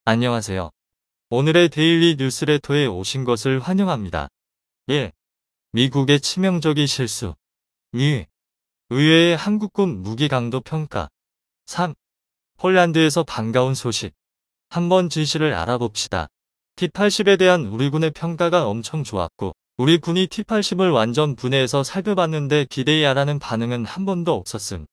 안녕하세요. 오늘의 데일리 뉴스레터에 오신 것을 환영합니다. 1. 미국의 치명적인 실수. 2. 의회의 한국군 무기 강도 평가. 3. 폴란드에서 반가운 소식. 한번 진실을 알아봅시다. T-80에 대한 우리 군의 평가가 엄청 좋았고, 우리 군이 T-80을 완전 분해해서 살펴봤는데 기대야라는 반응은 한 번도 없었음.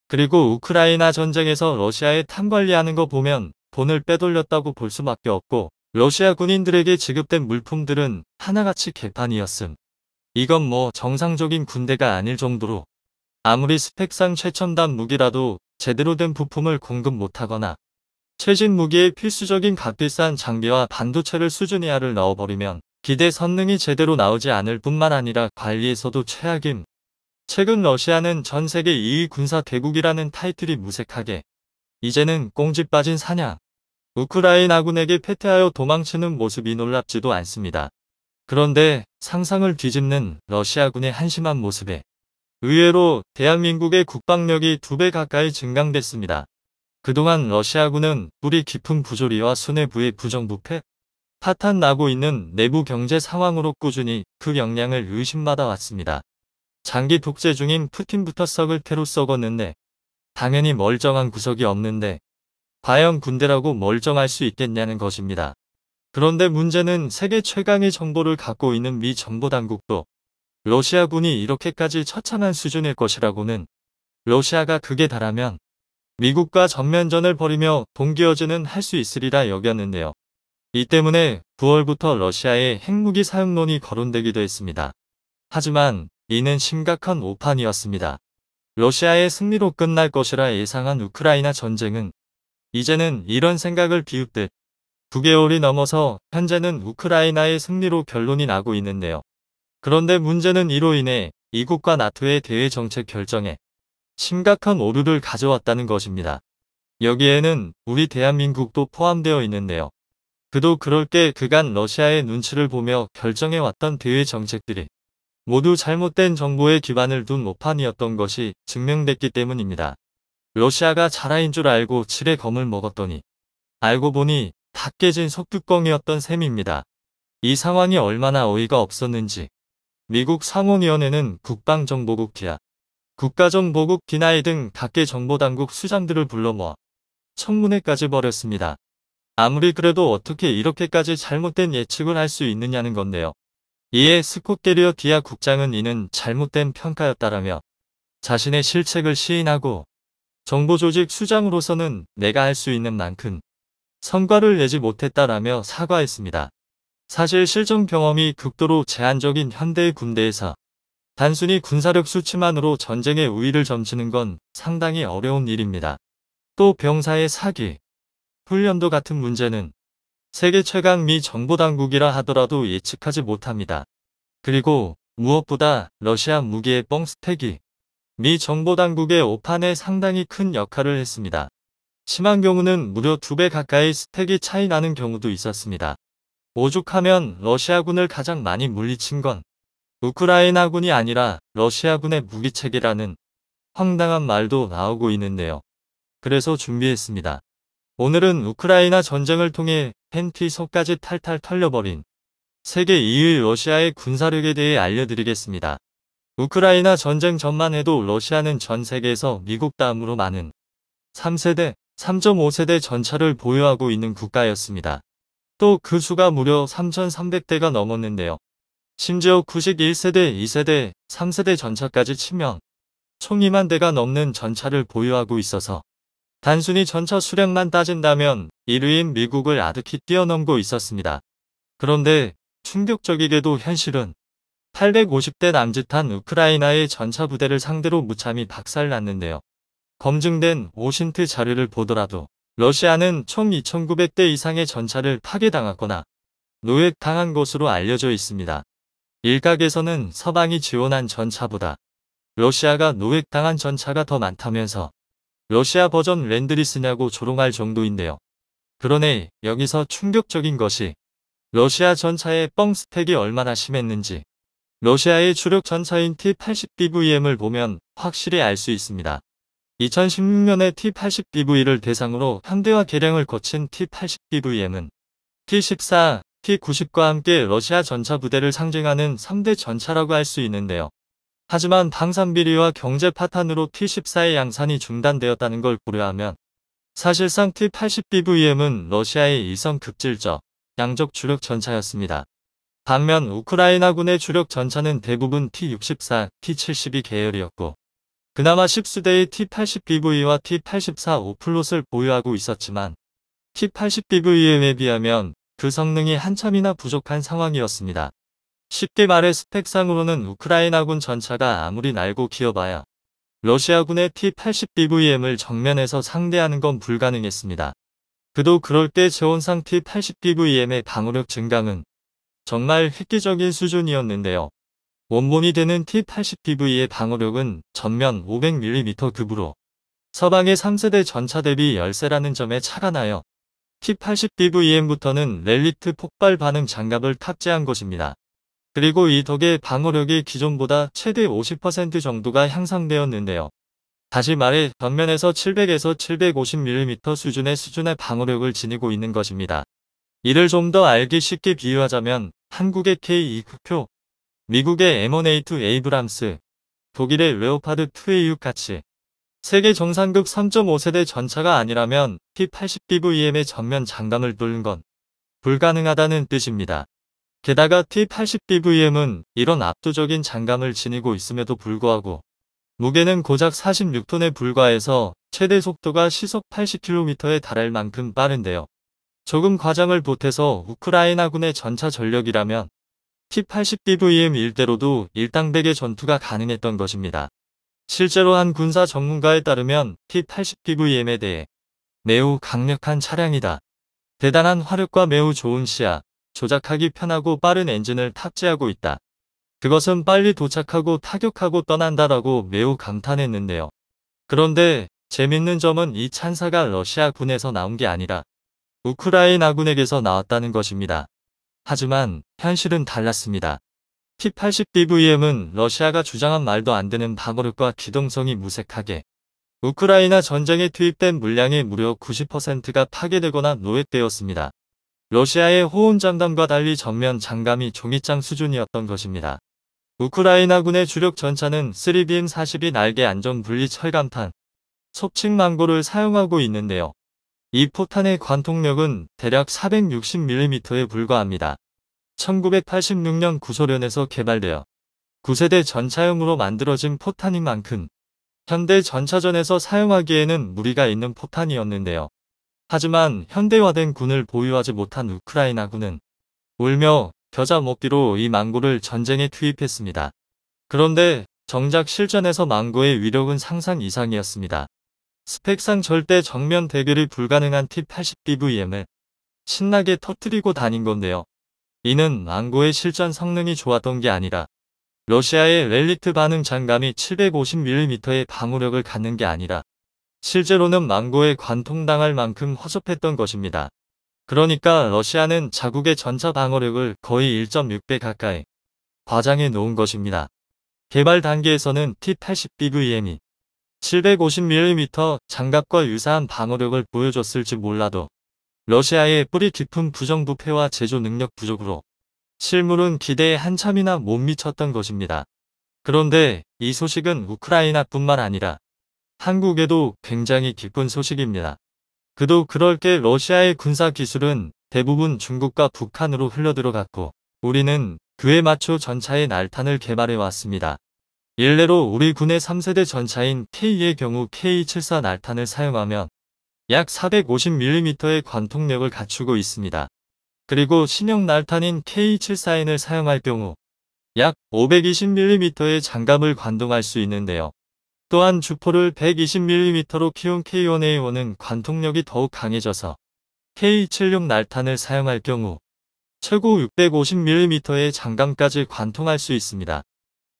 그리고 우크라이나 전쟁에서 러시아에 탄 관리하는 거 보면 돈을 빼돌렸다고 볼 수밖에 없고, 러시아 군인들에게 지급된 물품들은 하나같이 개판이었음. 이건 뭐 정상적인 군대가 아닐 정도로 아무리 스펙상 최첨단 무기라도 제대로 된 부품을 공급 못하거나 최신 무기에 필수적인 값비싼 장비와 반도체를 수준 이하를 넣어버리면 기대 선능이 제대로 나오지 않을 뿐만 아니라 관리에서도 최악임. 최근 러시아는 전 세계 2위 군사 대국이라는 타이틀이 무색하게 이제는 꽁지 빠진 사냥. 우크라이나군에게 패퇴하여 도망치는 모습이 놀랍지도 않습니다. 그런데 상상을 뒤집는 러시아군의 한심한 모습에 의외로 대한민국의 국방력이 2배 가까이 증강됐습니다. 그동안 러시아군은 뿌리 깊은 부조리와 수뇌부의 부정부패, 파탄 나고 있는 내부 경제 상황으로 꾸준히 그 역량을 의심받아 왔습니다. 장기 독재 중인 푸틴부터 썩을 테로 썩었는데 당연히 멀쩡한 구석이 없는데 과연 군대라고 멀쩡할 수 있겠냐는 것입니다. 그런데 문제는 세계 최강의 정보를 갖고 있는 미 정보당국도 러시아군이 이렇게까지 처참한 수준일 것이라고는, 러시아가 극에 달하면 미국과 전면전을 벌이며 동기어제는 할 수 있으리라 여겼는데요. 이 때문에 9월부터 러시아의 핵무기 사용론이 거론되기도 했습니다. 하지만 이는 심각한 오판이었습니다. 러시아의 승리로 끝날 것이라 예상한 우크라이나 전쟁은 이제는 이런 생각을 비웃듯 9개월이 넘어서 현재는 우크라이나의 승리로 결론이 나고 있는데요. 그런데 문제는 이로 인해 이국과 나토의 대외 정책 결정에 심각한 오류를 가져왔다는 것입니다. 여기에는 우리 대한민국도 포함되어 있는데요. 그도 그럴 게 그간 러시아의 눈치를 보며 결정해왔던 대외 정책들이 모두 잘못된 정보에 기반을 둔 오판이었던 것이 증명됐기 때문입니다. 러시아가 자라인 줄 알고 칠의 검을 먹었더니 알고 보니 다 깨진 속뚜껑이었던 셈입니다. 이 상황이 얼마나 어이가 없었는지 미국 상원위원회는 국방정보국 기아, 국가정보국 디나이 등 각계 정보당국 수장들을 불러 모아 청문회까지 벌였습니다. 아무리 그래도 어떻게 이렇게까지 잘못된 예측을 할 수 있느냐는 건데요. 이에 스콧 게리어 디아 국장은 이는 잘못된 평가였다라며 자신의 실책을 시인하고 정보조직 수장으로서는 내가 할 수 있는 만큼 성과를 내지 못했다라며 사과했습니다. 사실 실전 경험이 극도로 제한적인 현대의 군대에서 단순히 군사력 수치만으로 전쟁의 우위를 점치는 건 상당히 어려운 일입니다. 또 병사의 사기, 훈련도 같은 문제는 세계 최강 미 정보당국이라 하더라도 예측하지 못합니다. 그리고 무엇보다 러시아 무기의 뻥스택이 미 정보당국의 오판에 상당히 큰 역할을 했습니다. 심한 경우는 무려 2배 가까이 스택이 차이 나는 경우도 있었습니다. 오죽하면 러시아군을 가장 많이 물리친 건 우크라이나군이 아니라 러시아군의 무기체계라는 황당한 말도 나오고 있는데요. 그래서 준비했습니다. 오늘은 우크라이나 전쟁을 통해 팬티 속까지 탈탈 털려버린 세계 2위 러시아의 군사력에 대해 알려드리겠습니다. 우크라이나 전쟁 전만 해도 러시아는 전 세계에서 미국 다음으로 많은 3세대, 3.5세대 전차를 보유하고 있는 국가였습니다. 또 그 수가 무려 3,300대가 넘었는데요. 심지어 구식 1세대, 2세대, 3세대 전차까지 치면 총 2만 대가 넘는 전차를 보유하고 있어서 단순히 전차 수량만 따진다면 1위인 미국을 아득히 뛰어넘고 있었습니다. 그런데 충격적이게도 현실은 850대 남짓한 우크라이나의 전차 부대를 상대로 무참히 박살났는데요. 검증된 오신트 자료를 보더라도 러시아는 총 2,900대 이상의 전차를 파괴당했거나 노획당한 것으로 알려져 있습니다. 일각에서는 서방이 지원한 전차보다 러시아가 노획당한 전차가 더 많다면서 러시아 버전 랜드리스냐고 조롱할 정도인데요. 그러네 여기서 충격적인 것이 러시아 전차의 뻥스택이 얼마나 심했는지 러시아의 주력 전차인 T-80BVM을 보면 확실히 알 수 있습니다. 2016년에 T-80BV를 대상으로 현대화 개량을 거친 T-80BVM은 T-14, T-90과 함께 러시아 전차 부대를 상징하는 3대 전차라고 할 수 있는데요. 하지만 방산 비리와 경제 파탄으로 T-14의 양산이 중단되었다는 걸 고려하면 사실상 T-80BVM은 러시아의 일선 급질적, 양적 주력 전차였습니다. 반면 우크라이나군의 주력 전차는 대부분 T-64, T-72 계열이었고 그나마 10수대의 T-80BV와 T-84 오플롯을 보유하고 있었지만 T-80BVM에 비하면 그 성능이 한참이나 부족한 상황이었습니다. 쉽게 말해 스펙상으로는 우크라이나군 전차가 아무리 날고 기어봐야 러시아군의 T-80BVM을 정면에서 상대하는 건 불가능했습니다. 그도 그럴 때 재원상 T-80BVM의 방어력 증강은 정말 획기적인 수준이었는데요. 원본이 되는 T-80BV의 방어력은 전면 500mm 급으로 서방의 3세대 전차 대비 열세라는 점에 차가 나요. T-80BVM부터는 렐리트 폭발 반응 장갑을 탑재한 것입니다. 그리고 이 덕에 방어력이 기존보다 최대 50% 정도가 향상되었는데요. 다시 말해 전면에서 700에서 750mm 수준의 방어력을 지니고 있는 것입니다. 이를 좀 더 알기 쉽게 비유하자면 한국의 K2표, 미국의 M1A2 에이브람스, 독일의 레오파드2A6 같이 세계 정상급 3.5세대 전차가 아니라면 T-80BVM의 전면 장갑을 뚫는 건 불가능하다는 뜻입니다. 게다가 T-80BVM은 이런 압도적인 장갑을 지니고 있음에도 불구하고 무게는 고작 46톤에 불과해서 최대 속도가 시속 80km에 달할 만큼 빠른데요. 조금 과장을 보태서 우크라이나군의 전차 전력이라면 T-80BVM 일대로도 일당백의 전투가 가능했던 것입니다. 실제로 한 군사 전문가에 따르면 T-80BVM에 대해 매우 강력한 차량이다. 대단한 화력과 매우 좋은 시야, 조작하기 편하고 빠른 엔진을 탑재하고 있다. 그것은 빨리 도착하고 타격하고 떠난다라고 매우 감탄했는데요. 그런데 재밌는 점은 이 찬사가 러시아군에서 나온 게 아니라 우크라이나군에게서 나왔다는 것입니다. 하지만 현실은 달랐습니다. T-80BVM은 러시아가 주장한 말도 안 되는 방어력과 기동성이 무색하게 우크라이나 전쟁에 투입된 물량의 무려 90%가 파괴되거나 노획되었습니다. 러시아의 호온 장담과 달리 전면 장감이 종이장 수준이었던 것입니다. 우크라이나군의 주력 전차는 3BM-42 날개 안전 분리 철감탄, 속칭 망고를 사용하고 있는데요. 이 포탄의 관통력은 대략 460mm에 불과합니다. 1986년 구소련에서 개발되어 9세대 전차용으로 만들어진 포탄인 만큼 현대 전차전에서 사용하기에는 무리가 있는 포탄이었는데요. 하지만 현대화된 군을 보유하지 못한 우크라이나군은 울며 겨자 먹기로 이 망고를 전쟁에 투입했습니다. 그런데 정작 실전에서 망고의 위력은 상상 이상이었습니다. 스펙상 절대 정면 대결이 불가능한 T-80BVM을 신나게 터뜨리고 다닌 건데요. 이는 망고의 실전 성능이 좋았던 게 아니라 러시아의 렐리트 반응 장감이 750mm의 방어력을 갖는 게 아니라 실제로는 망고에 관통당할 만큼 허접했던 것입니다. 그러니까 러시아는 자국의 전차 방어력을 거의 1.6배 가까이 과장해 놓은 것입니다. 개발 단계에서는 T-80BVM이 750mm 장갑과 유사한 방어력을 보여줬을지 몰라도 러시아의 뿌리 깊은 부정부패와 제조 능력 부족으로 실물은 기대에 한참이나 못 미쳤던 것입니다. 그런데 이 소식은 우크라이나뿐만 아니라 한국에도 굉장히 기쁜 소식입니다. 그도 그럴 게 러시아의 군사 기술은 대부분 중국과 북한으로 흘러들어갔고 우리는 그에 맞춰 전차의 날탄을 개발해 왔습니다. 일례로 우리 군의 3세대 전차인 K의 경우 K74 날탄을 사용하면 약 450mm의 관통력을 갖추고 있습니다. 그리고 신형 날탄인 K74N을 사용할 경우 약 520mm의 장갑을 관동할 수 있는데요. 또한 주포를 120mm로 키운 K1A1은 관통력이 더욱 강해져서 K76 날탄을 사용할 경우 최고 650mm의 장갑까지 관통할 수 있습니다.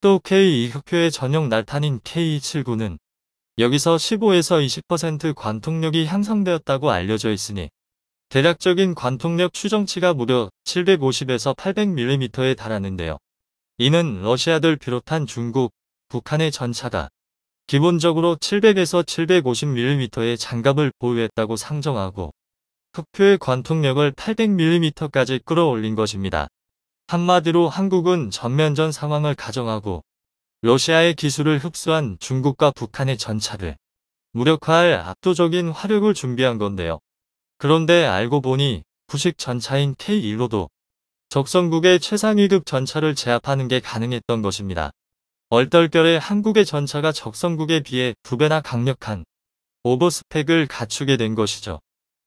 또 K2혁표의 전용 날탄인 K79는 여기서 15에서 20% 관통력이 향상되었다고 알려져 있으니 대략적인 관통력 추정치가 무려 750에서 800mm에 달하는데요. 이는 러시아들 비롯한 중국, 북한의 전차가 기본적으로 700에서 750mm의 장갑을 보유했다고 상정하고 흑표의 관통력을 800mm까지 끌어올린 것입니다. 한마디로 한국은 전면전 상황을 가정하고 러시아의 기술을 흡수한 중국과 북한의 전차를 무력화할 압도적인 화력을 준비한 건데요. 그런데 알고 보니 구식 전차인 K1로도 적성국의 최상위급 전차를 제압하는 게 가능했던 것입니다. 얼떨결에 한국의 전차가 적성국에 비해 2배나 강력한 오버스펙을 갖추게 된 것이죠.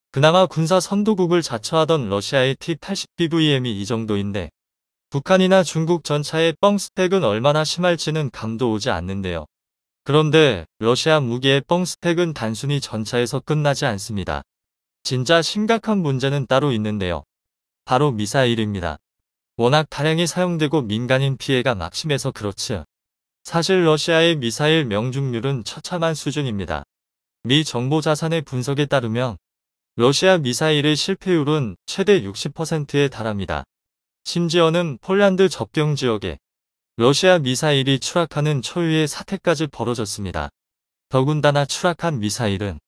그나마 군사 선도국을 자처하던 러시아의 T-80BVM이 이 정도인데 북한이나 중국 전차의 뻥스펙은 얼마나 심할지는 감도 오지 않는데요. 그런데 러시아 무기의 뻥스펙은 단순히 전차에서 끝나지 않습니다. 진짜 심각한 문제는 따로 있는데요. 바로 미사일입니다. 워낙 다량이 사용되고 민간인 피해가 막심해서 그렇지. 사실 러시아의 미사일 명중률은 처참한 수준입니다. 미 정보자산의 분석에 따르면 러시아 미사일의 실패율은 최대 60%에 달합니다. 심지어는 폴란드 접경 지역에 러시아 미사일이 추락하는 초유의 사태까지 벌어졌습니다. 더군다나 추락한 미사일은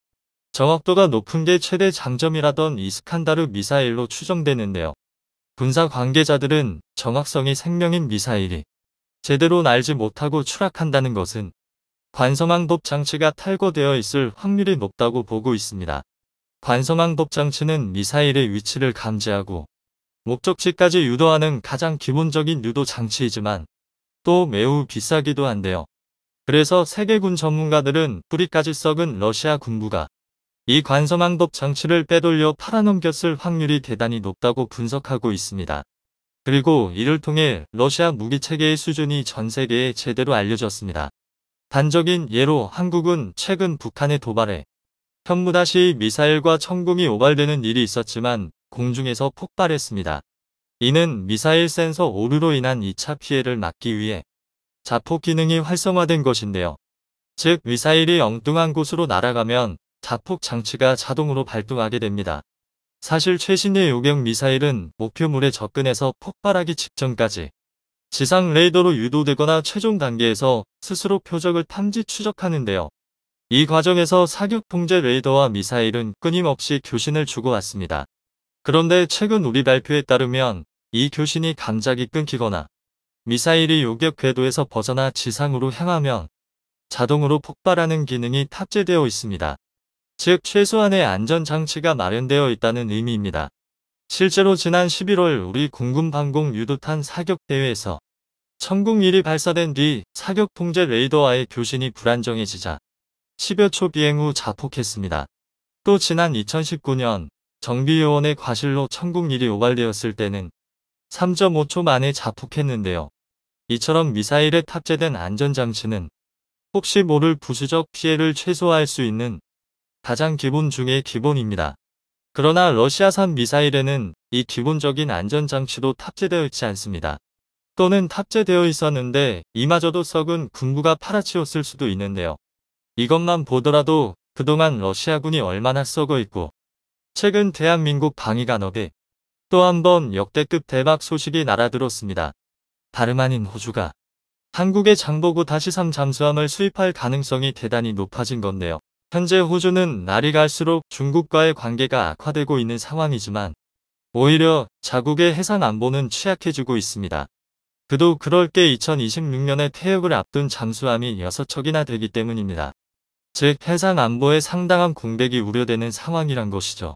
정확도가 높은 게 최대 장점이라던 이스칸다르 미사일로 추정되는데요. 군사 관계자들은 정확성이 생명인 미사일이 제대로 날지 못하고 추락한다는 것은 관성항법 장치가 탈거되어 있을 확률이 높다고 보고 있습니다. 관성항법 장치는 미사일의 위치를 감지하고 목적지까지 유도하는 가장 기본적인 유도 장치이지만 또 매우 비싸기도 한데요. 그래서 세계군 전문가들은 뿌리까지 썩은 러시아 군부가 이 관성항법 장치를 빼돌려 팔아넘겼을 확률이 대단히 높다고 분석하고 있습니다. 그리고 이를 통해 러시아 무기체계의 수준이 전 세계에 제대로 알려졌습니다. 단적인 예로 한국은 최근 북한의 도발에 현무다시 미사일과 천궁이 오발되는 일이 있었지만 공중에서 폭발했습니다. 이는 미사일 센서 오류로 인한 2차 피해를 막기 위해 자폭 기능이 활성화된 것인데요. 즉 미사일이 엉뚱한 곳으로 날아가면 자폭 장치가 자동으로 발동하게 됩니다. 사실 최신의 요격 미사일은 목표물에 접근해서 폭발하기 직전까지 지상 레이더로 유도되거나 최종 단계에서 스스로 표적을 탐지 추적하는데요. 이 과정에서 사격 통제 레이더와 미사일은 끊임없이 교신을 주고받습니다. 그런데 최근 우리 발표에 따르면 이 교신이 감작이 끊기거나 미사일이 요격 궤도에서 벗어나 지상으로 향하면 자동으로 폭발하는 기능이 탑재되어 있습니다. 즉 최소한의 안전장치가 마련되어 있다는 의미입니다. 실제로 지난 11월 우리 공군 방공 유도탄 사격대회에서 천궁1이 발사된 뒤 사격 통제 레이더와의 교신이 불안정해지자 10여 초 비행 후 자폭했습니다. 또 지난 2019년 정비요원의 과실로 천궁1이 오발되었을 때는 3.5초 만에 자폭했는데요. 이처럼 미사일에 탑재된 안전장치는 혹시 모를 부수적 피해를 최소화할 수 있는 가장 기본 중의 기본입니다. 그러나 러시아산 미사일에는 이 기본적인 안전장치도 탑재되어 있지 않습니다. 또는 탑재되어 있었는데 이마저도 썩은 군부가 팔아치웠을 수도 있는데요. 이것만 보더라도 그동안 러시아군이 얼마나 썩어 있고 최근 대한민국 방위간업에 또 한 번 역대급 대박 소식이 날아들었습니다. 다름 아닌 호주가 한국의 장보고 다시3 잠수함을 수입할 가능성이 대단히 높아진 건데요. 현재 호주는 날이 갈수록 중국과의 관계가 악화되고 있는 상황이지만 오히려 자국의 해상 안보는 취약해지고 있습니다. 그도 그럴 게 2026년에 퇴역을 앞둔 잠수함이 6척이나 되기 때문입니다. 즉 해상 안보에 상당한 공백이 우려되는 상황이란 것이죠.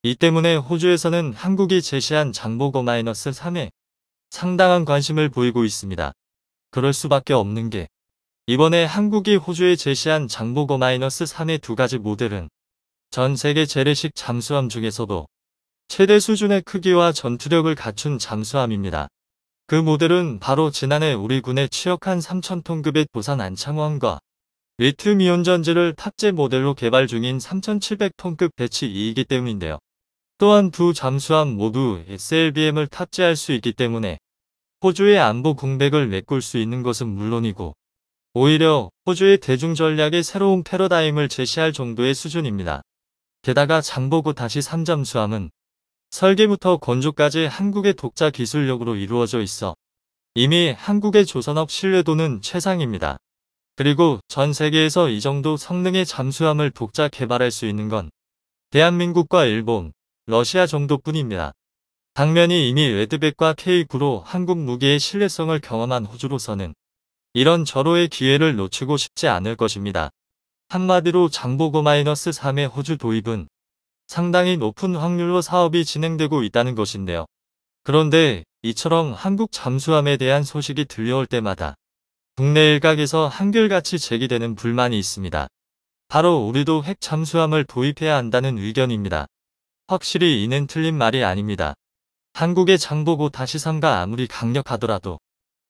이 때문에 호주에서는 한국이 제시한 장보고-3에 상당한 관심을 보이고 있습니다. 그럴 수밖에 없는 게 이번에 한국이 호주에 제시한 장보고-3의 두 가지 모델은 전 세계 재래식 잠수함 중에서도 최대 수준의 크기와 전투력을 갖춘 잠수함입니다. 그 모델은 바로 지난해 우리 군에 취역한 3,000톤급의 도산 안창호함과 리튬이온 전지를 탑재 모델로 개발 중인 3,700톤급 배치 2이기 때문인데요. 또한 두 잠수함 모두 SLBM을 탑재할 수 있기 때문에 호주의 안보 공백을 메꿀 수 있는 것은 물론이고 오히려 호주의 대중전략의 새로운 패러다임을 제시할 정도의 수준입니다. 게다가 장보고 다시3 잠수함은 설계부터 건조까지 한국의 독자 기술력으로 이루어져 있어 이미 한국의 조선업 신뢰도는 최상입니다. 그리고 전 세계에서 이 정도 성능의 잠수함을 독자 개발할 수 있는 건 대한민국과 일본, 러시아 정도뿐입니다. 당면이 이미 레드백과 K9로 한국 무기의 신뢰성을 경험한 호주로서는 이런 절호의 기회를 놓치고 싶지 않을 것입니다. 한마디로 장보고 -3의 호주 도입은 상당히 높은 확률로 사업이 진행되고 있다는 것인데요. 그런데 이처럼 한국 잠수함에 대한 소식이 들려올 때마다 국내 일각에서 한결같이 제기되는 불만이 있습니다. 바로 우리도 핵 잠수함을 도입해야 한다는 의견입니다. 확실히 이는 틀린 말이 아닙니다. 한국의 장보고 -3가 아무리 강력하더라도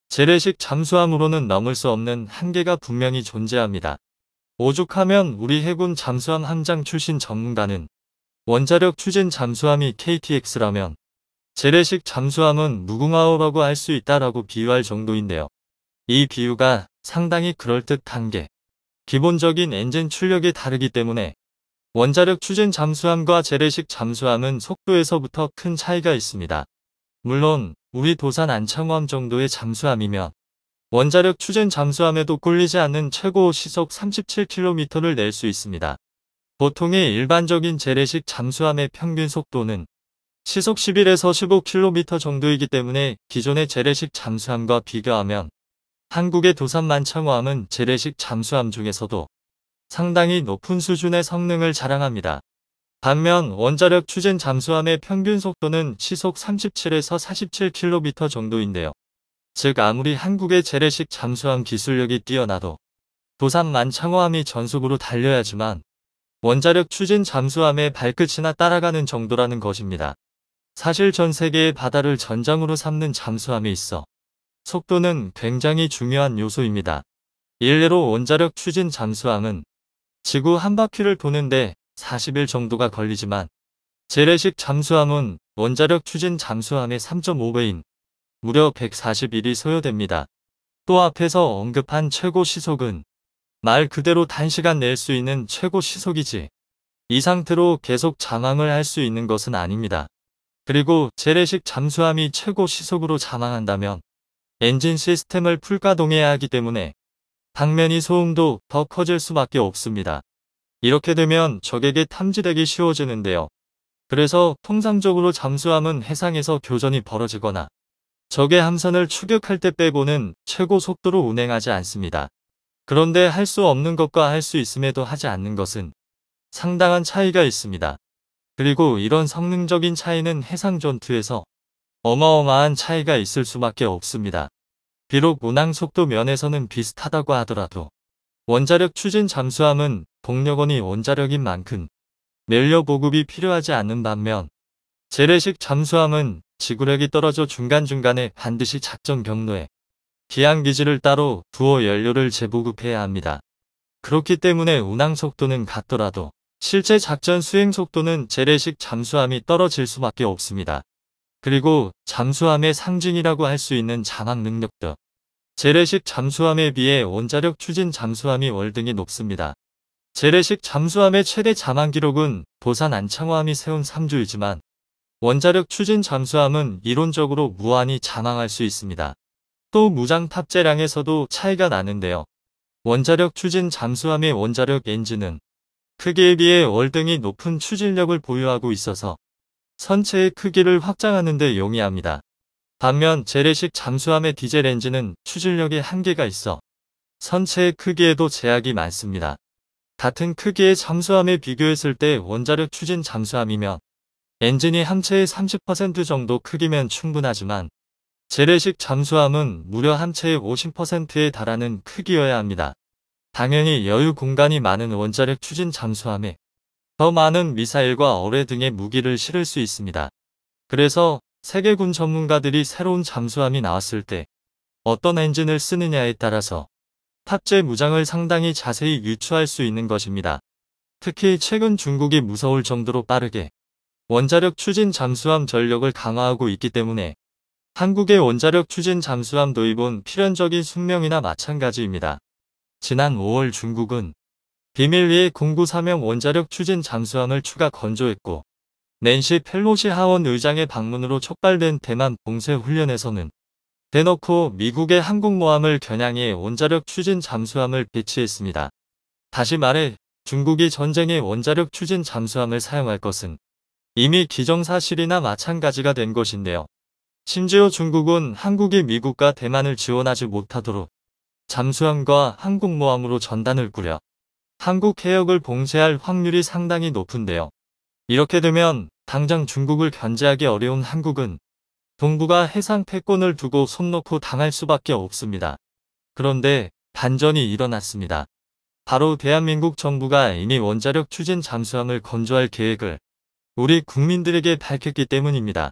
재래식 잠수함으로는 넘을 수 없는 한계가 분명히 존재합니다. 오죽하면 우리 해군 잠수함 함장 출신 전문가는 원자력 추진 잠수함이 KTX라면 재래식 잠수함은 무궁화호라고 할 수 있다라고 비유할 정도인데요. 이 비유가 상당히 그럴듯한 게 기본적인 엔진 출력이 다르기 때문에 원자력 추진 잠수함과 재래식 잠수함은 속도에서부터 큰 차이가 있습니다. 물론 우리 도산 안창호함 정도의 잠수함이면 원자력 추진 잠수함에도 꿀리지 않는 최고 시속 37km를 낼 수 있습니다. 보통의 일반적인 재래식 잠수함의 평균 속도는 시속 11에서 15km 정도이기 때문에 기존의 재래식 잠수함과 비교하면 한국의 도산 만창호함은 재래식 잠수함 중에서도 상당히 높은 수준의 성능을 자랑합니다. 반면 원자력 추진 잠수함의 평균 속도는 시속 37에서 47km 정도인데요. 즉 아무리 한국의 재래식 잠수함 기술력이 뛰어나도 도산 만창호함이 전속으로 달려야지만 원자력 추진 잠수함의 발끝이나 따라가는 정도라는 것입니다. 사실 전 세계의 바다를 전장으로 삼는 잠수함이 있어 속도는 굉장히 중요한 요소입니다. 일례로 원자력 추진 잠수함은 지구 한 바퀴를 도는데 40일 정도가 걸리지만 재래식 잠수함은 원자력 추진 잠수함의 3.5배인 무려 140일이 소요됩니다. 또 앞에서 언급한 최고 시속은 말 그대로 단시간 낼 수 있는 최고 시속이지 이 상태로 계속 잠항을 할 수 있는 것은 아닙니다. 그리고 재래식 잠수함이 최고 시속으로 잠항한다면 엔진 시스템을 풀가동해야 하기 때문에 당면이 소음도 더 커질 수밖에 없습니다. 이렇게 되면 적에게 탐지되기 쉬워지는데요. 그래서 통상적으로 잠수함은 해상에서 교전이 벌어지거나 적의 함선을 추격할 때 빼고는 최고 속도로 운행하지 않습니다. 그런데 할 수 없는 것과 할 수 있음에도 하지 않는 것은 상당한 차이가 있습니다. 그리고 이런 성능적인 차이는 해상 전투에서 어마어마한 차이가 있을 수밖에 없습니다. 비록 운항 속도 면에서는 비슷하다고 하더라도 원자력 추진 잠수함은 동력원이 원자력인 만큼 연료 보급이 필요하지 않는 반면 재래식 잠수함은 지구력이 떨어져 중간중간에 반드시 작전 경로에 기항기지를 따로 두어 연료를 재보급해야 합니다. 그렇기 때문에 운항 속도는 같더라도 실제 작전 수행 속도는 재래식 잠수함이 떨어질 수밖에 없습니다. 그리고 잠수함의 상징이라고 할 수 있는 잠항 능력도 재래식 잠수함에 비해 원자력 추진 잠수함이 월등히 높습니다. 재래식 잠수함의 최대 잠항 기록은 도산 안창호함이 세운 3주이지만 원자력 추진 잠수함은 이론적으로 무한히 잠항할 수 있습니다. 또 무장 탑재량에서도 차이가 나는데요. 원자력 추진 잠수함의 원자력 엔진은 크기에 비해 월등히 높은 추진력을 보유하고 있어서 선체의 크기를 확장하는 데 용이합니다. 반면 재래식 잠수함의 디젤 엔진은 추진력에 한계가 있어 선체의 크기에도 제약이 많습니다. 같은 크기의 잠수함에 비교했을 때 원자력 추진 잠수함이면 엔진이 함체의 30% 정도 크기면 충분하지만 재래식 잠수함은 무려 함체의 50%에 달하는 크기여야 합니다. 당연히 여유 공간이 많은 원자력 추진 잠수함에 더 많은 미사일과 어뢰 등의 무기를 실을 수 있습니다. 그래서 세계군 전문가들이 새로운 잠수함이 나왔을 때 어떤 엔진을 쓰느냐에 따라서 탑재 무장을 상당히 자세히 유추할 수 있는 것입니다. 특히 최근 중국이 무서울 정도로 빠르게 원자력 추진 잠수함 전력을 강화하고 있기 때문에 한국의 원자력 추진 잠수함 도입은 필연적인 숙명이나 마찬가지입니다. 지난 5월 중국은 비밀리에 공구 사명 원자력 추진 잠수함을 추가 건조했고 낸시 펠로시 하원 의장의 방문으로 촉발된 대만 봉쇄 훈련에서는 대놓고 미국의 항공모함을 겨냥해 원자력 추진 잠수함을 배치했습니다. 다시 말해 중국이 전쟁에 원자력 추진 잠수함을 사용할 것은 이미 기정사실이나 마찬가지가 된 것인데요. 심지어 중국은 한국이 미국과 대만을 지원하지 못하도록 잠수함과 항공모함으로 전단을 꾸려 한국 해역을 봉쇄할 확률이 상당히 높은데요. 이렇게 되면 당장 중국을 견제하기 어려운 한국은 동북아 해상 패권을 두고 손 놓고 당할 수밖에 없습니다. 그런데 반전이 일어났습니다. 바로 대한민국 정부가 이미 원자력 추진 잠수함을 건조할 계획을 우리 국민들에게 밝혔기 때문입니다.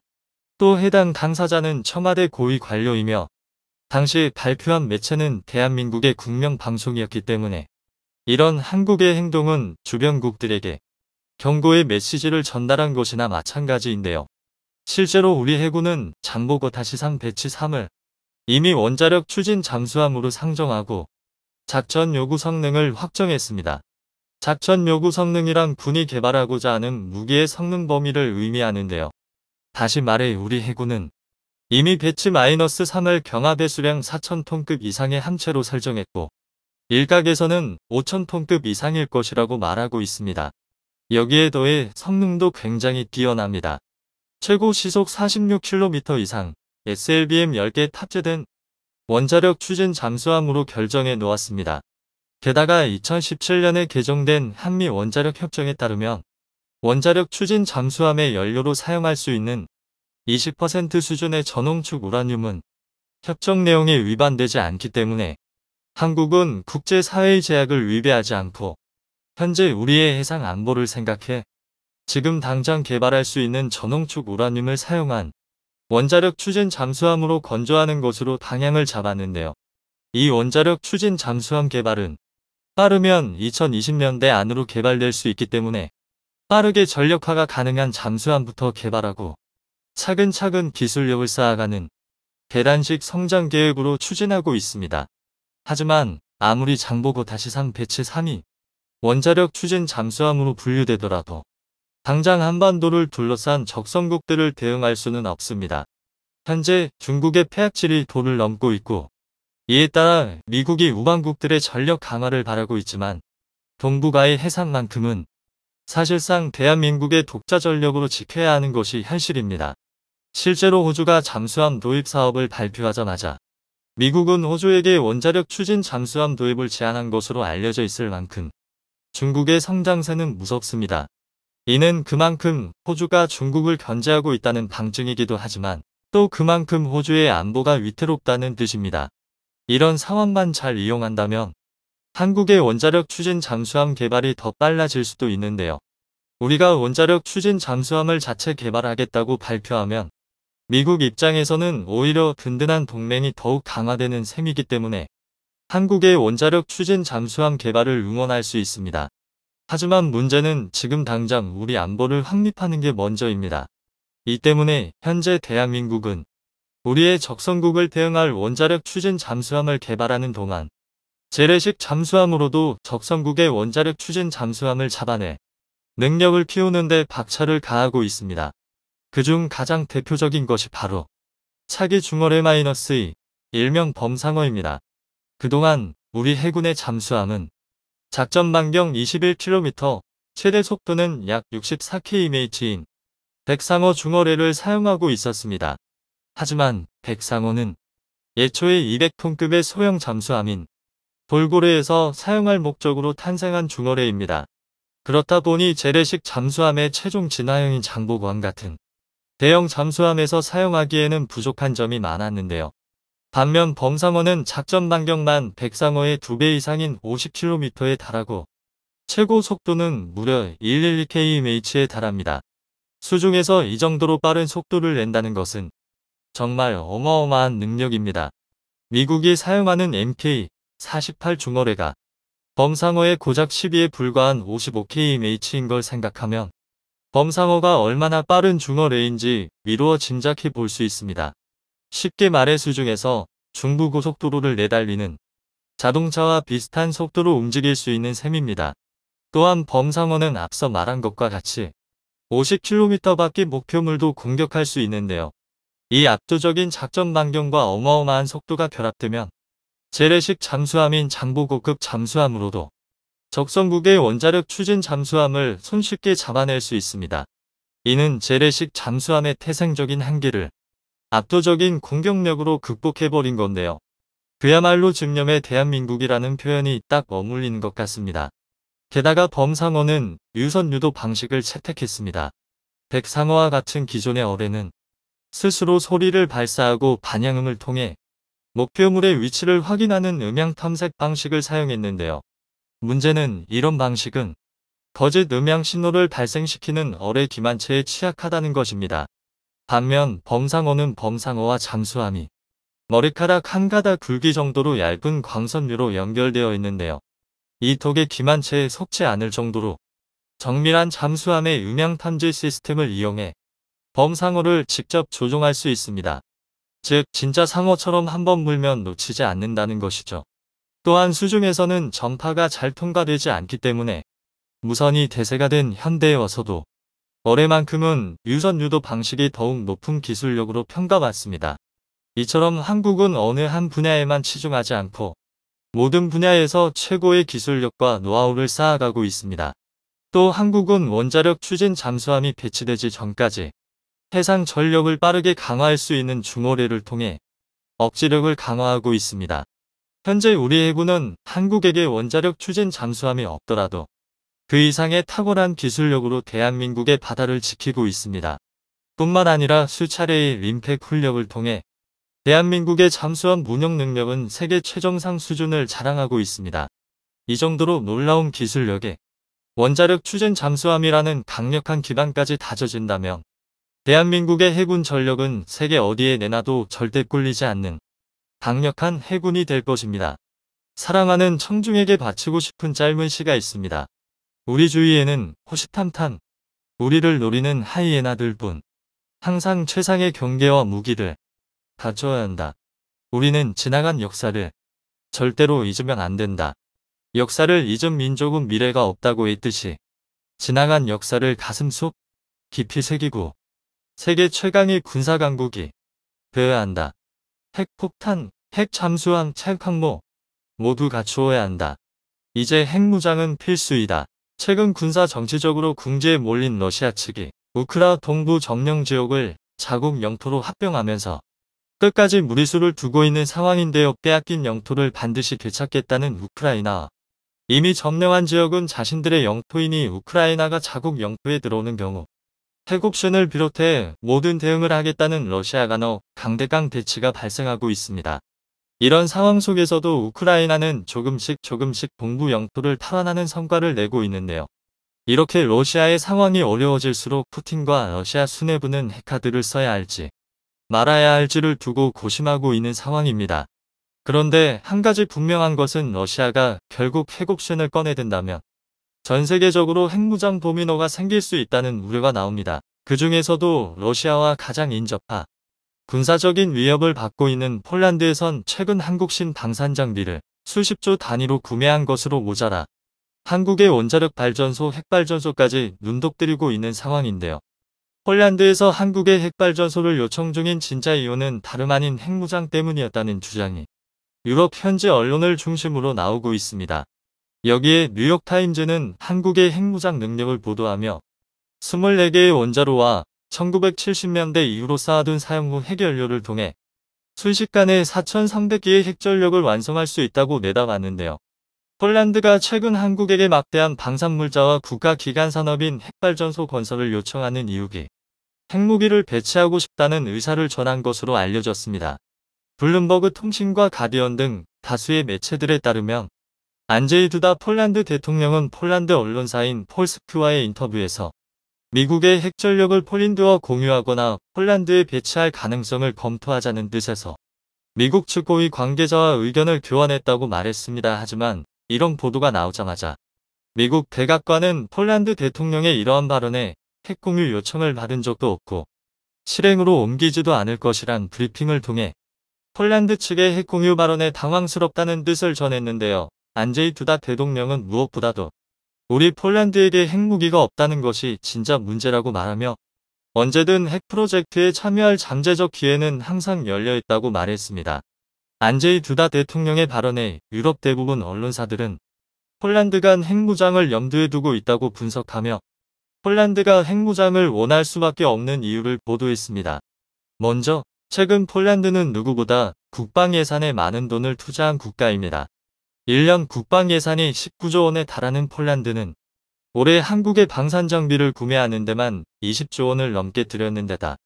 또 해당 당사자는 청와대 고위 관료이며 당시 발표한 매체는 대한민국의 국명방송이었기 때문에 이런 한국의 행동은 주변국들에게 경고의 메시지를 전달한 것이나 마찬가지인데요. 실제로 우리 해군은 장보고 다시상 배치 3을 이미 원자력 추진 잠수함으로 상정하고 작전 요구 성능을 확정했습니다. 작전 요구 성능이란 군이 개발하고자 하는 무기의 성능 범위를 의미하는데요. 다시 말해 우리 해군은 이미 배치 -3을 경하 배수량 4,000톤급 이상의 함체로 설정했고 일각에서는 5,000톤급 이상일 것이라고 말하고 있습니다. 여기에 더해 성능도 굉장히 뛰어납니다. 최고 시속 46km 이상 SLBM 10개 탑재된 원자력 추진 잠수함으로 결정해 놓았습니다. 게다가 2017년에 개정된 한미 원자력 협정에 따르면 원자력 추진 잠수함의 연료로 사용할 수 있는 20% 수준의 전홍축 우라늄은 협정 내용에 위반되지 않기 때문에 한국은 국제사회의 제약을 위배하지 않고 현재 우리의 해상 안보를 생각해 지금 당장 개발할 수 있는 전홍축 우라늄을 사용한 원자력 추진 잠수함으로 건조하는 것으로 방향을 잡았는데요. 이 원자력 추진 잠수함 개발은 빠르면 2020년대 안으로 개발될 수 있기 때문에 빠르게 전력화가 가능한 잠수함부터 개발하고 차근차근 기술력을 쌓아가는 계단식 성장 계획으로 추진하고 있습니다. 하지만 아무리 장보고 다시상 배치 3이 원자력 추진 잠수함으로 분류되더라도 당장 한반도를 둘러싼 적성국들을 대응할 수는 없습니다. 현재 중국의 폐악질이 도를 넘고 있고 이에 따라 미국이 우방국들의 전력 강화를 바라고 있지만 동북아의 해상만큼은 사실상 대한민국의 독자 전력으로 지켜야 하는 것이 현실입니다. 실제로 호주가 잠수함 도입 사업을 발표하자마자 미국은 호주에게 원자력 추진 잠수함 도입을 제안한 것으로 알려져 있을 만큼 중국의 성장세는 무섭습니다. 이는 그만큼 호주가 중국을 견제하고 있다는 방증이기도 하지만 또 그만큼 호주의 안보가 위태롭다는 뜻입니다. 이런 상황만 잘 이용한다면 한국의 원자력 추진 잠수함 개발이 더 빨라질 수도 있는데요. 우리가 원자력 추진 잠수함을 자체 개발하겠다고 발표하면 미국 입장에서는 오히려 든든한 동맹이 더욱 강화되는 셈이기 때문에 한국의 원자력 추진 잠수함 개발을 응원할 수 있습니다. 하지만 문제는 지금 당장 우리 안보를 확립하는 게 먼저입니다. 이 때문에 현재 대한민국은 우리의 적성국을 대응할 원자력 추진 잠수함을 개발하는 동안 재래식 잠수함으로도 적성국의 원자력 추진 잠수함을 잡아내 능력을 키우는 데 박차를 가하고 있습니다. 그중 가장 대표적인 것이 바로 차기 중어뢰 -2, 일명 범상어입니다. 그동안 우리 해군의 잠수함은 작전 반경 21km, 최대 속도는 약 64km인 백상어 중어뢰를 사용하고 있었습니다. 하지만 백상어는 예초에 200톤급의 소형 잠수함인 돌고래에서 사용할 목적으로 탄생한 중어뢰입니다. 그렇다 보니 재래식 잠수함의 최종 진화형인 장보고함 같은 대형 잠수함에서 사용하기에는 부족한 점이 많았는데요. 반면 범상어는 작전 반경만 백상어의 2배 이상인 50km에 달하고 최고 속도는 무려 112km에 달합니다. 수중에서 이 정도로 빠른 속도를 낸다는 것은 정말 어마어마한 능력입니다. 미국이 사용하는 MK-48 중어뢰가 범상어의 고작 12에 불과한 55km인 걸 생각하면 범상어가 얼마나 빠른 중어뢰인지 미루어 짐작해 볼 수 있습니다. 쉽게 말해 수중에서 중부고속도로를 내달리는 자동차와 비슷한 속도로 움직일 수 있는 셈입니다. 또한 범상어는 앞서 말한 것과 같이 50km 밖의 목표물도 공격할 수 있는데요. 이 압도적인 작전 반경과 어마어마한 속도가 결합되면 재래식 잠수함인 장보고급 잠수함으로도 적성국의 원자력 추진 잠수함을 손쉽게 잡아낼 수 있습니다. 이는 재래식 잠수함의 태생적인 한계를 압도적인 공격력으로 극복해버린 건데요. 그야말로 집념의 대한민국이라는 표현이 딱 어울리는 것 같습니다. 게다가 범상어는 유선 유도 방식을 채택했습니다. 백상어와 같은 기존의 어뢰는 스스로 소리를 발사하고 반향음을 통해 목표물의 위치를 확인하는 음향 탐색 방식을 사용했는데요. 문제는 이런 방식은 거짓 음향 신호를 발생시키는 어뢰 기만체에 취약하다는 것입니다. 반면 범상어는 범상어와 잠수함이 머리카락 한 가닥 굵기 정도로 얇은 광선유로 연결되어 있는데요. 이 덕에 기만체에 속지 않을 정도로 정밀한 잠수함의 음향 탐지 시스템을 이용해 범상어를 직접 조종할 수 있습니다. 즉 진짜 상어처럼 한번 물면 놓치지 않는다는 것이죠. 또한 수중에서는 전파가 잘 통과되지 않기 때문에 무선이 대세가 된 현대에 와서도 어뢰만큼은 유선 유도 방식이 더욱 높은 기술력으로 평가받습니다. 이처럼 한국은 어느 한 분야에만 치중하지 않고 모든 분야에서 최고의 기술력과 노하우를 쌓아가고 있습니다. 또 한국은 원자력 추진 잠수함이 배치되지 전까지 해상 전력을 빠르게 강화할 수 있는 중어뢰를 통해 억지력을 강화하고 있습니다. 현재 우리 해군은 한국에게 원자력 추진 잠수함이 없더라도 그 이상의 탁월한 기술력으로 대한민국의 바다를 지키고 있습니다. 뿐만 아니라 수차례의 림팩 훈련을 통해 대한민국의 잠수함 운영 능력은 세계 최정상 수준을 자랑하고 있습니다. 이 정도로 놀라운 기술력에 원자력 추진 잠수함이라는 강력한 기반까지 다져진다면 대한민국의 해군 전력은 세계 어디에 내놔도 절대 꿀리지 않는 강력한 해군이 될 것입니다. 사랑하는 청중에게 바치고 싶은 짧은 시가 있습니다. 우리 주위에는 호시탐탐 우리를 노리는 하이에나들 뿐. 항상 최상의 경계와 무기를 갖춰야 한다. 우리는 지나간 역사를 절대로 잊으면 안 된다. 역사를 잊은 민족은 미래가 없다고 했듯이 지나간 역사를 가슴속 깊이 새기고 세계 최강의 군사강국이 되어야 한다. 핵폭탄, 핵잠수함, 핵항모 모두 갖추어야 한다. 이제 핵무장은 필수이다. 최근 군사 정치적으로 궁지에 몰린 러시아 측이 우크라 동부 점령 지역을 자국 영토로 합병하면서 끝까지 무리수를 두고 있는 상황인데요. 빼앗긴 영토를 반드시 되찾겠다는 우크라이나. 이미 점령한 지역은 자신들의 영토이니 우크라이나가 자국 영토에 들어오는 경우 핵옵션을 비롯해 모든 대응을 하겠다는 러시아 간의 강대강 대치가 발생하고 있습니다. 이런 상황 속에서도 우크라이나는 조금씩 동부 영토를 탈환하는 성과를 내고 있는데요. 이렇게 러시아의 상황이 어려워질수록 푸틴과 러시아 수뇌부는 핵카드를 써야 할지 말아야 할지를 두고 고심하고 있는 상황입니다. 그런데 한 가지 분명한 것은 러시아가 결국 핵옵션을 꺼내든다면 전 세계적으로 핵무장 도미노가 생길 수 있다는 우려가 나옵니다. 그 중에서도 러시아와 가장 인접하 군사적인 위협을 받고 있는 폴란드에선 최근 한국신 방산 장비를 수십조 단위로 구매한 것으로 모자라 한국의 원자력 발전소, 핵발전소까지 눈독들이고 있는 상황인데요. 폴란드에서 한국의 핵발전소를 요청 중인 진짜 이유는 다름 아닌 핵무장 때문이었다는 주장이 유럽 현지 언론을 중심으로 나오고 있습니다. 여기에 뉴욕타임즈는 한국의 핵무장 능력을 보도하며 24개의 원자로와 1970년대 이후로 쌓아둔 사용 후 핵연료를 통해 순식간에 4,300기의 핵전력을 완성할 수 있다고 내다봤는데요. 폴란드가 최근 한국에게 막대한 방산물자와 국가기관 산업인 핵발전소 건설을 요청하는 이유기 핵무기를 배치하고 싶다는 의사를 전한 것으로 알려졌습니다. 블룸버그 통신과 가디언 등 다수의 매체들에 따르면 안제이 두다 폴란드 대통령은 폴란드 언론사인 폴스크와의 인터뷰에서 미국의 핵전력을 폴란드와 공유하거나 폴란드에 배치할 가능성을 검토하자는 뜻에서 미국 측 고위 관계자와 의견을 교환했다고 말했습니다. 하지만 이런 보도가 나오자마자 미국 백악관은 폴란드 대통령의 이러한 발언에 핵공유 요청을 받은 적도 없고 실행으로 옮기지도 않을 것이란 브리핑을 통해 폴란드 측의 핵공유 발언에 당황스럽다는 뜻을 전했는데요. 안제이 두다 대통령은 무엇보다도 우리 폴란드에게 핵무기가 없다는 것이 진짜 문제라고 말하며 언제든 핵 프로젝트에 참여할 잠재적 기회는 항상 열려 있다고 말했습니다. 안제이 두다 대통령의 발언에 유럽 대부분 언론사들은 폴란드가 핵무장을 염두에 두고 있다고 분석하며 폴란드가 핵무장을 원할 수밖에 없는 이유를 보도했습니다. 먼저 최근 폴란드는 누구보다 국방 예산에 많은 돈을 투자한 국가입니다. 1년 국방 예산이 19조 원에 달하는 폴란드는 올해 한국의 방산 장비를 구매하는 데만 20조 원을 넘게 들였는 데다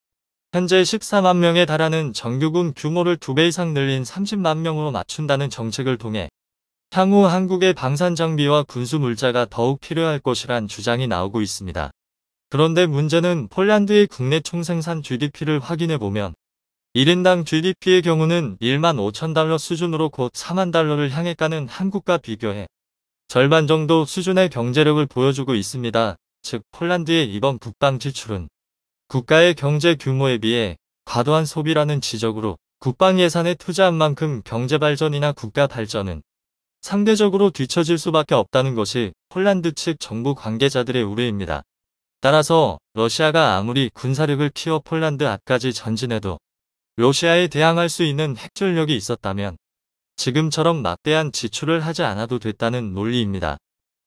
현재 14만 명에 달하는 정규군 규모를 2배 이상 늘린 30만 명으로 맞춘다는 정책을 통해 향후 한국의 방산 장비와 군수 물자가 더욱 필요할 것이란 주장이 나오고 있습니다. 그런데 문제는 폴란드의 국내 총생산 GDP를 확인해보면 1인당 GDP의 경우는 1만 5천 달러 수준으로 곧 4만 달러를 향해 가는 한국과 비교해 절반 정도 수준의 경제력을 보여주고 있습니다. 즉 폴란드의 이번 국방 지출은 국가의 경제 규모에 비해 과도한 소비라는 지적으로 국방 예산에 투자한 만큼 경제 발전이나 국가 발전은 상대적으로 뒤처질 수밖에 없다는 것이 폴란드 측 정부 관계자들의 우려입니다. 따라서 러시아가 아무리 군사력을 키워 폴란드 앞까지 전진해도 러시아에 대항할 수 있는 핵전력이 있었다면 지금처럼 막대한 지출을 하지 않아도 됐다는 논리입니다.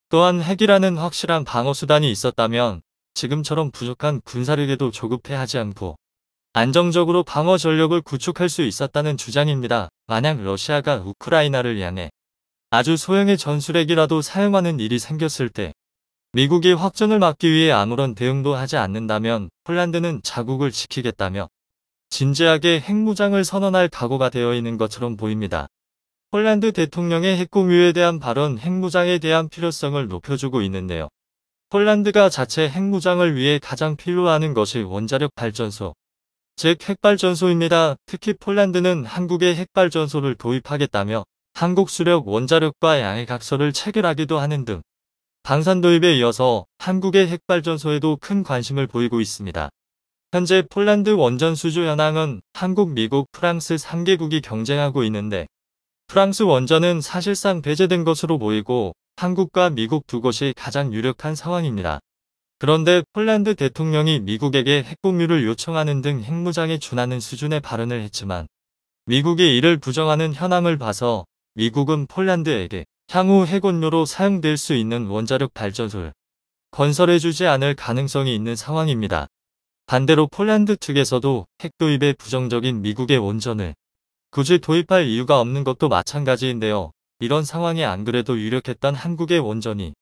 또한 핵이라는 확실한 방어수단이 있었다면 지금처럼 부족한 군사력에도 조급해하지 않고 안정적으로 방어 전력을 구축할 수 있었다는 주장입니다. 만약 러시아가 우크라이나를 향해 아주 소형의 전술핵이라도 사용하는 일이 생겼을 때 미국이 확전을 막기 위해 아무런 대응도 하지 않는다면 폴란드는 자국을 지키겠다며 진지하게 핵무장을 선언할 각오가 되어 있는 것처럼 보입니다. 폴란드 대통령의 핵공유에 대한 발언 핵무장에 대한 필요성을 높여주고 있는데요. 폴란드가 자체 핵무장을 위해 가장 필요하는 것이 원자력 발전소, 즉 핵발전소입니다. 특히 폴란드는 한국에 핵발전소를 도입하겠다며 한국 수력 원자력과 양해 각서를 체결하기도 하는 등 방산 도입에 이어서 한국의 핵발전소에도 큰 관심을 보이고 있습니다. 현재 폴란드 원전 수주 현황은 한국, 미국, 프랑스 3개국이 경쟁하고 있는데 프랑스 원전은 사실상 배제된 것으로 보이고 한국과 미국 두 곳이 가장 유력한 상황입니다. 그런데 폴란드 대통령이 미국에게 핵공유를 요청하는 등 핵무장에 준하는 수준의 발언을 했지만 미국이 이를 부정하는 현황을 봐서 미국은 폴란드에게 향후 핵원료로 사용될 수 있는 원자력 발전소를 건설해주지 않을 가능성이 있는 상황입니다. 반대로 폴란드 측에서도 핵 도입에 부정적인 미국의 원전을 굳이 도입할 이유가 없는 것도 마찬가지인데요. 이런 상황에 안 그래도 유력했던 한국의 원전이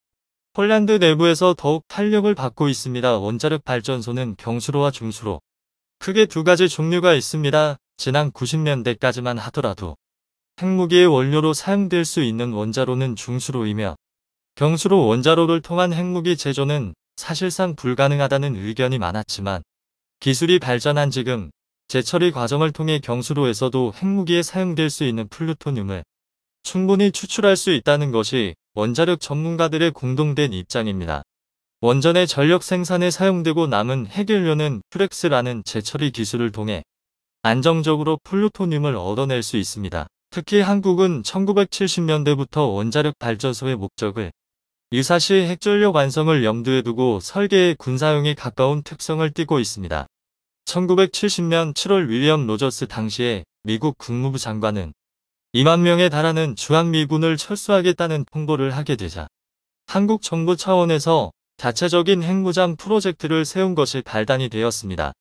폴란드 내부에서 더욱 탄력을 받고 있습니다. 원자력 발전소는 경수로와 중수로 크게 두 가지 종류가 있습니다. 지난 90년대까지만 하더라도 핵무기의 원료로 사용될 수 있는 원자로는 중수로이며 경수로 원자로를 통한 핵무기 제조는 사실상 불가능하다는 의견이 많았지만 기술이 발전한 지금 재처리 과정을 통해 경수로에서도 핵무기에 사용될 수 있는 플루토늄을 충분히 추출할 수 있다는 것이 원자력 전문가들의 공동된 입장입니다. 원전의 전력 생산에 사용되고 남은 핵연료는 퓨렉스라는 재처리 기술을 통해 안정적으로 플루토늄을 얻어낼 수 있습니다. 특히 한국은 1970년대부터 원자력 발전소의 목적을 유사시 핵전력 완성을 염두에 두고 설계의 군사용에 가까운 특성을 띠고 있습니다. 1970년 7월 윌리엄 로저스 당시에 미국 국무부 장관은 2만 명에 달하는 주한미군을 철수하겠다는 통보를 하게 되자 한국 정부 차원에서 자체적인 핵무장 프로젝트를 세운 것이 발단이 되었습니다.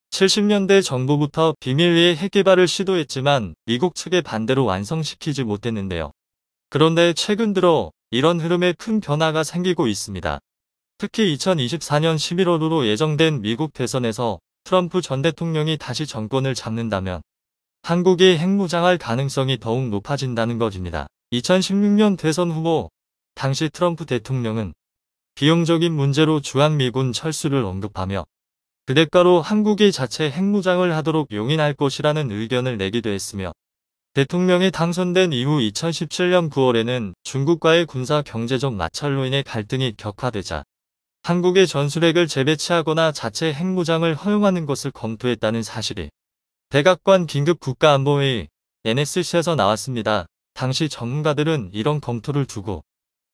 70년대 정부부터 비밀리에 핵개발을 시도했지만 미국 측의 반대로 완성시키지 못했는데요. 그런데 최근 들어 이런 흐름에 큰 변화가 생기고 있습니다. 특히 2024년 11월로 예정된 미국 대선에서 트럼프 전 대통령이 다시 정권을 잡는다면 한국이 핵무장할 가능성이 더욱 높아진다는 것입니다. 2016년 대선 후보 당시 트럼프 대통령은 비용적인 문제로 주한미군 철수를 언급하며 그 대가로 한국이 자체 핵무장을 하도록 용인할 것이라는 의견을 내기도 했으며 대통령이 당선된 이후 2017년 9월에는 중국과의 군사 경제적 마찰로 인해 갈등이 격화되자 한국의 전술핵을 재배치하거나 자체 핵무장을 허용하는 것을 검토했다는 사실이 백악관 긴급국가안보회의 NSC에서 나왔습니다. 당시 전문가들은 이런 검토를 두고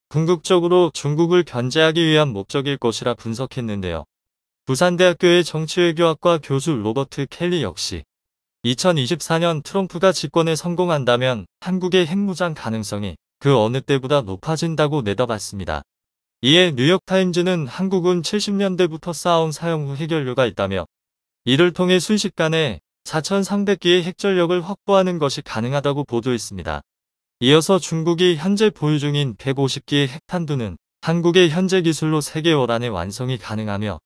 궁극적으로 중국을 견제하기 위한 목적일 것이라 분석했는데요. 부산대학교의 정치외교학과 교수 로버트 켈리 역시 2024년 트럼프가 집권에 성공한다면 한국의 핵무장 가능성이 그 어느 때보다 높아진다고 내다봤습니다. 이에 뉴욕타임즈는 한국은 70년대부터 쌓아온 사용 후 핵연료가 있다며 이를 통해 순식간에 4,300기의 핵전력을 확보하는 것이 가능하다고 보도했습니다. 이어서 중국이 현재 보유 중인 150기의 핵탄두는 한국의 현재 기술로 3개월 안에 완성이 가능하며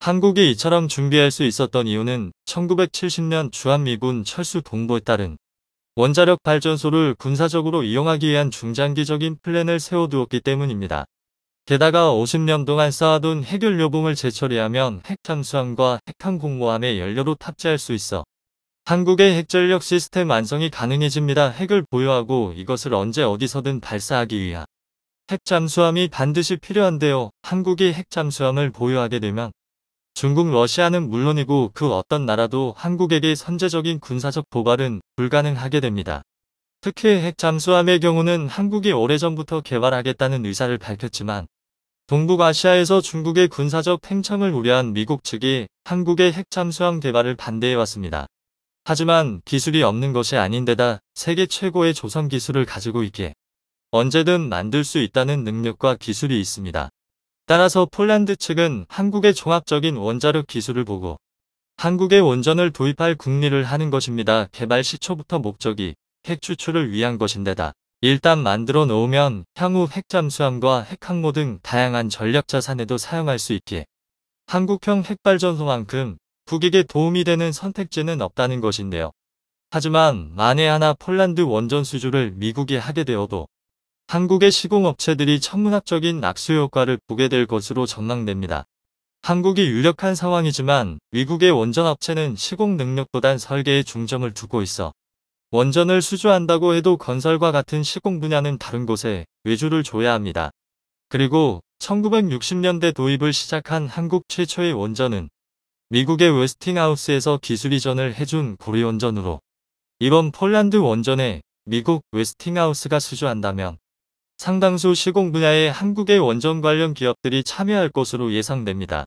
한국이 이처럼 준비할 수 있었던 이유는 1970년 주한미군 철수 동보에 따른 원자력 발전소를 군사적으로 이용하기 위한 중장기적인 플랜을 세워두었기 때문입니다. 게다가 50년 동안 쌓아둔 핵연료봉을 재처리하면 핵잠수함과 핵항공모함의 연료로 탑재할 수 있어 한국의 핵전력 시스템 완성이 가능해집니다. 핵을 보유하고 이것을 언제 어디서든 발사하기 위한 핵잠수함이 반드시 필요한데요. 한국이 핵잠수함을 보유하게 되면 중국, 러시아는 물론이고 그 어떤 나라도 한국에게 선제적인 군사적 도발은 불가능하게 됩니다. 특히 핵잠수함의 경우는 한국이 오래전부터 개발하겠다는 의사를 밝혔지만 동북아시아에서 중국의 군사적 팽창을 우려한 미국 측이 한국의 핵잠수함 개발을 반대해왔습니다. 하지만 기술이 없는 것이 아닌데다 세계 최고의 조선 기술을 가지고 있기에 언제든 만들 수 있다는 능력과 기술이 있습니다. 따라서 폴란드 측은 한국의 종합적인 원자력 기술을 보고 한국의 원전을 도입할 궁리를 하는 것입니다. 개발 시초부터 목적이 핵 추출을 위한 것인데다 일단 만들어 놓으면 향후 핵잠수함과 핵항모 등 다양한 전략 자산에도 사용할 수 있기에 한국형 핵발전소만큼 국익에 도움이 되는 선택지는 없다는 것인데요. 하지만 만에 하나 폴란드 원전 수주를 미국이 하게 되어도 한국의 시공업체들이 천문학적인 낙수 효과를 보게 될 것으로 전망됩니다. 한국이 유력한 상황이지만 미국의 원전업체는 시공 능력보단 설계에 중점을 두고 있어 원전을 수주한다고 해도 건설과 같은 시공 분야는 다른 곳에 외주를 줘야 합니다. 그리고 1960년대 도입을 시작한 한국 최초의 원전은 미국의 웨스팅하우스에서 기술 이전을 해준 고리원전으로 이번 폴란드 원전에 미국 웨스팅하우스가 수주한다면 상당수 시공 분야의 한국의 원전 관련 기업들이 참여할 것으로 예상됩니다.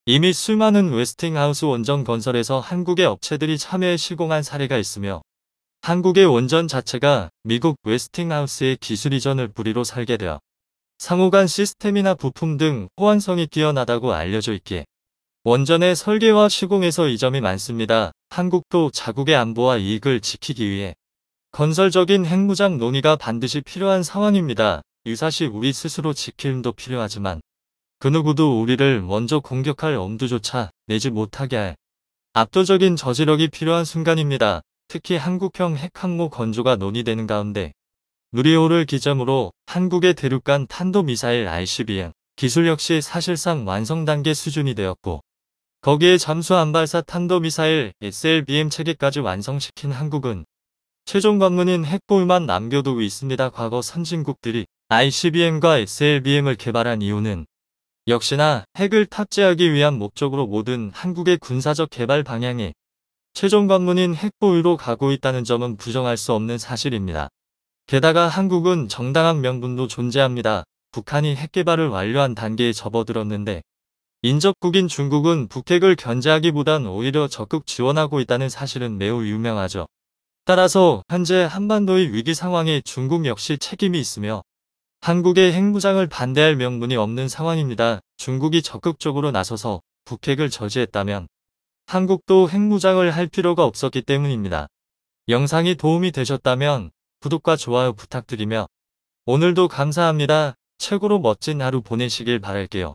이미 수많은 웨스팅하우스 원전 건설에서 한국의 업체들이 참여해 시공한 사례가 있으며 한국의 원전 자체가 미국 웨스팅하우스의 기술 이전을 뿌리로 설계되어 상호 간 시스템이나 부품 등 호환성이 뛰어나다고 알려져 있기에 원전의 설계와 시공에서 이점이 많습니다. 한국도 자국의 안보와 이익을 지키기 위해 건설적인 핵무장 논의가 반드시 필요한 상황입니다. 유사시 우리 스스로 지킬 힘도 필요하지만 그 누구도 우리를 먼저 공격할 엄두조차 내지 못하게 할 압도적인 저지력이 필요한 순간입니다. 특히 한국형 핵항모 건조가 논의되는 가운데 누리호를 기점으로 한국의 대륙간 탄도미사일 ICBM 기술 역시 사실상 완성 단계 수준이 되었고 거기에 잠수함발사 탄도미사일 SLBM 체계까지 완성시킨 한국은 최종 관문인 핵보유만 남겨두고 있습니다. 과거 선진국들이 ICBM과 SLBM을 개발한 이유는 역시나 핵을 탑재하기 위한 목적으로 모든 한국의 군사적 개발 방향이 최종 관문인 핵보유로 가고 있다는 점은 부정할 수 없는 사실입니다. 게다가 한국은 정당한 명분도 존재합니다. 북한이 핵개발을 완료한 단계에 접어들었는데 인접국인 중국은 북핵을 견제하기보단 오히려 적극 지원하고 있다는 사실은 매우 유명하죠. 따라서 현재 한반도의 위기 상황에 중국 역시 책임이 있으며 한국의 핵무장을 반대할 명분이 없는 상황입니다. 중국이 적극적으로 나서서 북핵을 저지했다면 한국도 핵무장을 할 필요가 없었기 때문입니다. 영상이 도움이 되셨다면 구독과 좋아요 부탁드리며 오늘도 감사합니다. 최고로 멋진 하루 보내시길 바랄게요.